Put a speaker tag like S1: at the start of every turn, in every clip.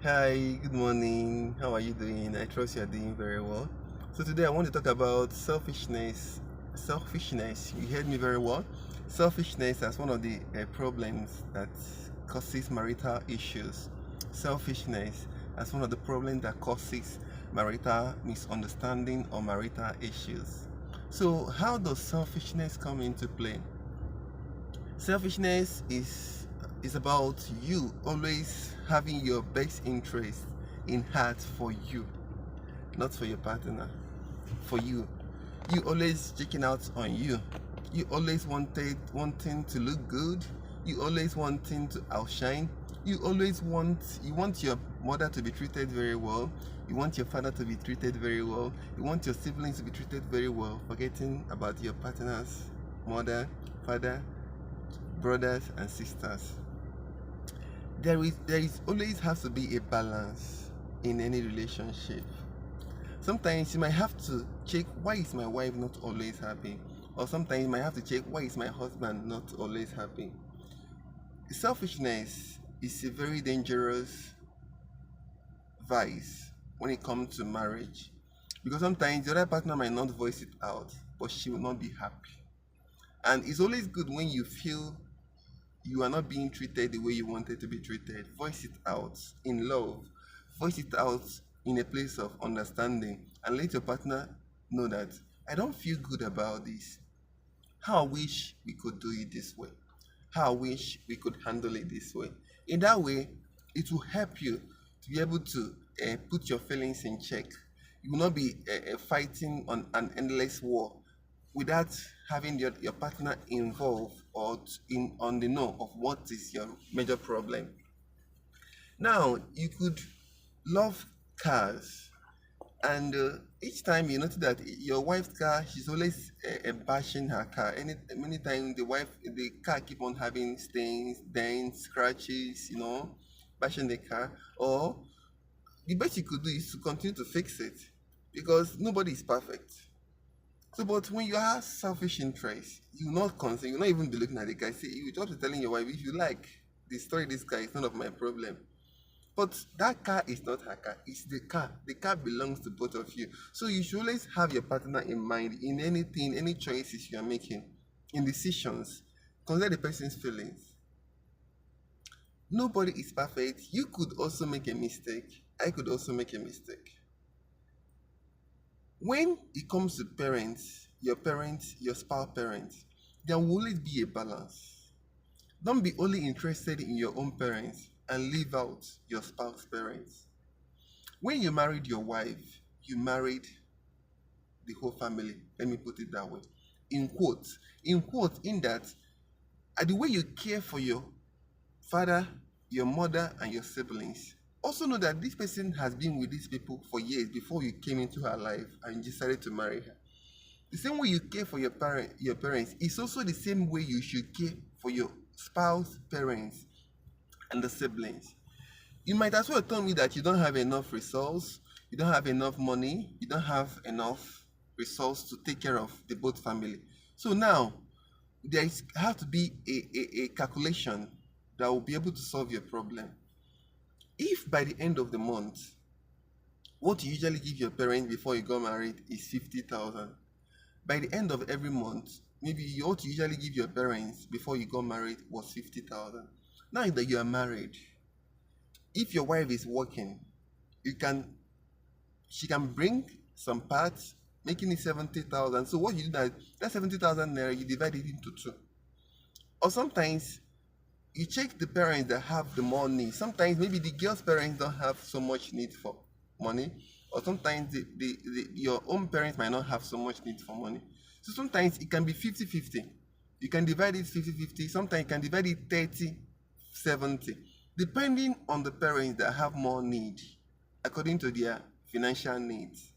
S1: Hi, good morning. How are you doing? I trust you are doing very well. So today I want to talk about selfishness. Selfishness, you heard me very well. Selfishness as one of the problems that causes marital issues. Selfishness as one of the problems that causes marital misunderstanding or marital issues. So how does selfishness come into play? Selfishness is about you always having your best interest in heart for you, not for your partner, for you. You always checking out on you. You always wanting to look good. You always wanting to outshine. You want your mother to be treated very well. You want your father to be treated very well. You want your siblings to be treated very well, forgetting about your partner's mother, father, brothers and sisters. There is always has to be a balance in any relationship. Sometimes you might have to check, why is my wife not always happy? Or sometimes you might have to check, why is my husband not always happy? Selfishness is a very dangerous vice when it comes to marriage, because sometimes the other partner might not voice it out, but she will not be happy. And it's always good when you feel you are not being treated the way you wanted to be treated. Voice it out in love. Voice it out in a place of understanding, and let your partner know that I don't feel good about this. How I wish we could do it this way. How I wish we could handle it this way. In that way, it will help you to be able to put your feelings in check. You will not be fighting on an endless war without having your partner involved or on the know of what is your major problem. Now, you could love cars, and each time you notice that your wife's car, she's always bashing her car. Many times the car keep on having stains, dents, scratches, bashing the car. Or the best you could do is to continue to fix it, because nobody is perfect. So, but when you have selfish interest, you not concern, you not even be looking at the guy. See, you just be telling your wife, if you like, destroy this car, it's none of my problem. But that car is not her car, it's the car. The car belongs to both of you. So you should always have your partner in mind in anything, any choices you are making, in decisions. Consider the person's feelings. Nobody is perfect. You could also make a mistake. I could also make a mistake. When it comes to parents, your spouse parents, there will always be a balance. Don't be only interested in your own parents and leave out your spouse parents. When you married your wife, you married the whole family. Let me put it that way. In that the way you care for your father, your mother, and your siblings, also know that this person has been with these people for years before you came into her life and you decided to marry her. The same way you care for your parents is also the same way you should care for your spouse, parents, and the siblings. You might as well tell me that you don't have enough resource, you don't have enough money, you don't have enough resource to take care of the both family. So now have to be a calculation that will be able to solve your problem. If by the end of the month, what you usually give your parents before you got married is 50,000, by the end of every month, maybe what you usually give your parents before you got married was 50,000. Now that you are married, if your wife is working, she can bring some parts, making it 70,000. So what you do that 70,000 naira, you divide it into two. Or sometimes you check the parents that have the more need. Sometimes maybe the girl's parents don't have so much need for money, or sometimes your own parents might not have so much need for money. So sometimes it can be 50-50. You can divide it 50-50. Sometimes you can divide it 30-70, depending on the parents that have more need according to their financial needs.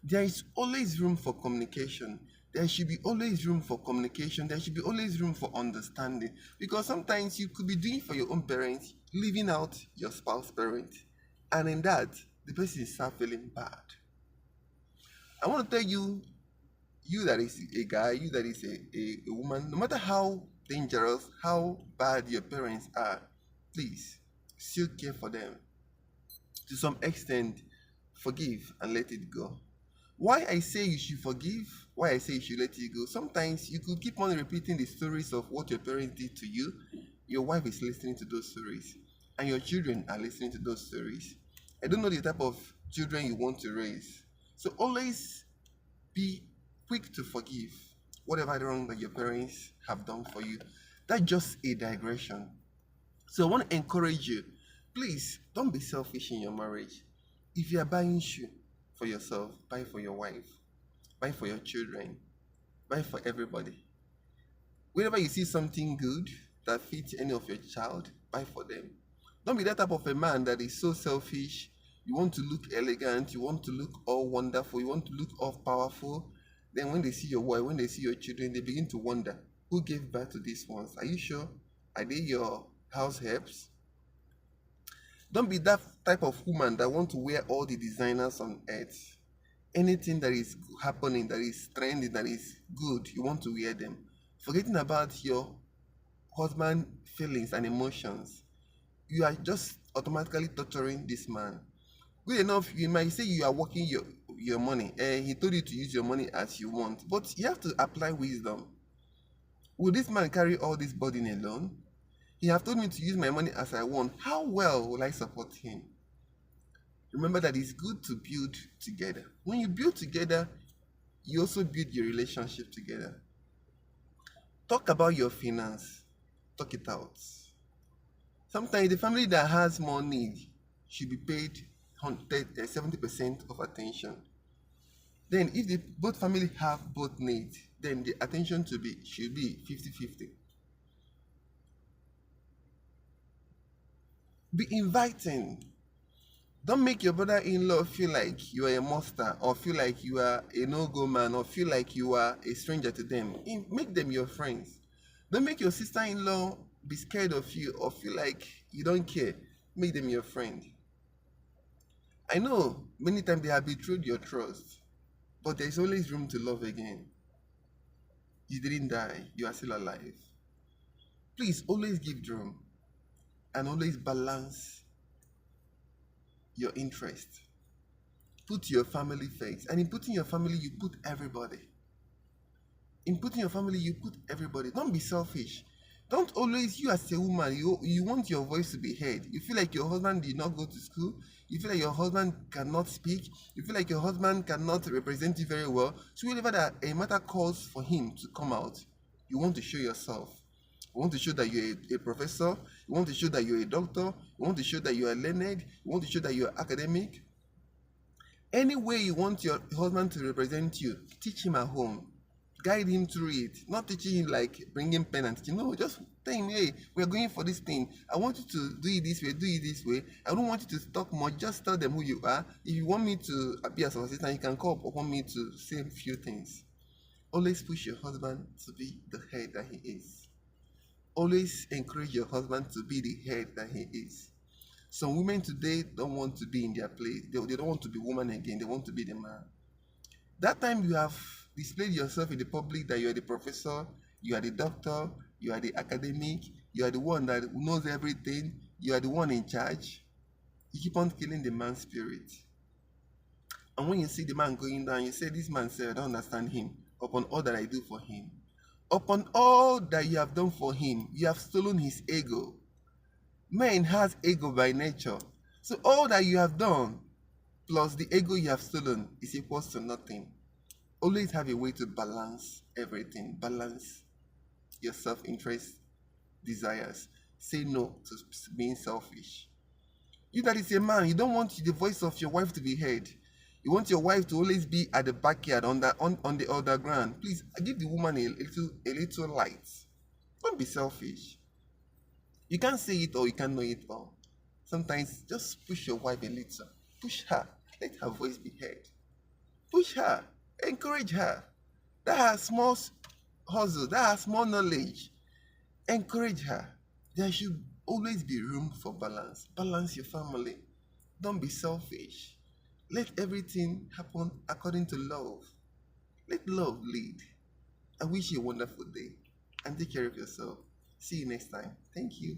S1: There is always room for communication. There should be always room for communication. There should be always room for understanding. Because sometimes you could be doing for your own parents, leaving out your spouse parent. And in that, the person start feeling bad. I want to tell you, you that is a guy, you that is a woman, no matter how dangerous, how bad your parents are, please still care for them. To some extent, forgive and let it go. Why I say you should forgive, why I say you should let it go. Sometimes you could keep on repeating the stories of what your parents did to you. Your wife is listening to those stories, and your children are listening to those stories. I don't know the type of children you want to raise. So always be quick to forgive whatever wrong that your parents have done for you. That's just a digression. So I want to encourage you, please don't be selfish in your marriage. If you are buying shoe for yourself, buy for your wife, buy for your children, buy for everybody. Whenever you see something good that fits any of your child, buy for them. Don't be that type of a man that is so selfish. You want to look elegant, you want to look all wonderful, you want to look all powerful. Then when they see your wife, when they see your children, they begin to wonder, who gave birth to these ones? Are you sure? Are they your house helps? Don't be that type of woman that want to wear all the designers on earth. Anything that is happening, that is trending, that is good, you want to wear them. Forgetting about your husband's feelings and emotions. You are just automatically torturing this man. Good enough, you might say you are working your money, and he told you to use your money as you want, but you have to apply wisdom. Will this man carry all this burden alone? He have told me to use my money as I want. How well will I support him? Remember that it's good to build together. When you build together, you also build your relationship together. Talk about your finance. Talk it out. Sometimes the family that has more need should be paid 70% of attention. Then if both family have both needs, then the attention should be 50-50. Be inviting. Don't make your brother-in-law feel like you are a monster, or feel like you are a no-go man, or feel like you are a stranger to them. Make them your friends. Don't make your sister-in-law be scared of you or feel like you don't care. Make them your friend. I know many times they have betrayed your trust, but there's always room to love again. You didn't die. You are still alive. Please always give room and always balance your interest. Put your family first. And in putting your family, you put everybody. In putting your family, you put everybody. Don't be selfish. Don't always, you as a woman, you want your voice to be heard. You feel like your husband did not go to school. You feel like your husband cannot speak. You feel like your husband cannot represent you very well. So whenever that a matter calls for him to come out, you want to show yourself. You want to show that you're a professor. You want to show that you're a doctor. You want to show that you are learned. You want to show that you're academic. Any way you want your husband to represent you, teach him at home. Guide him through it. Not teaching him like bringing pen and teaching. No, just tell him, hey, we're going for this thing. I want you to do it this way, do it this way. I don't want you to talk much. Just tell them who you are. If you want me to be as an assistant, you can call upon me to say a few things. Always push your husband to be the head that he is. Always encourage your husband to be the head that he is. Some women today don't want to be in their place. They don't want to be woman again. They want to be the man. That time you have displayed yourself in the public that you are the professor, you are the doctor, you are the academic, you are the one that knows everything, you are the one in charge. You keep on killing the man's spirit. And when you see the man going down, you say, this man said, I don't understand him. Upon all that I do for him. Upon all that you have done for him, you have stolen his ego. Man has ego by nature. So all that you have done, plus the ego you have stolen, is equals to nothing. Always have a way to balance everything. Balance your self-interest, desires. Say no to being selfish. You that is a man, you don't want the voice of your wife to be heard. You want your wife to always be at the backyard on the underground. Please give the woman a little light. Don't be selfish. You can't say it all, you can't know it all. Sometimes just push your wife a little. Push her. Let her voice be heard. Push her. Encourage her. That has small hustle. That has small knowledge. Encourage her. There should always be room for balance. Balance your family. Don't be selfish. Let everything happen according to love. Let love lead. I wish you a wonderful day and take care of yourself. See you next time. Thank you.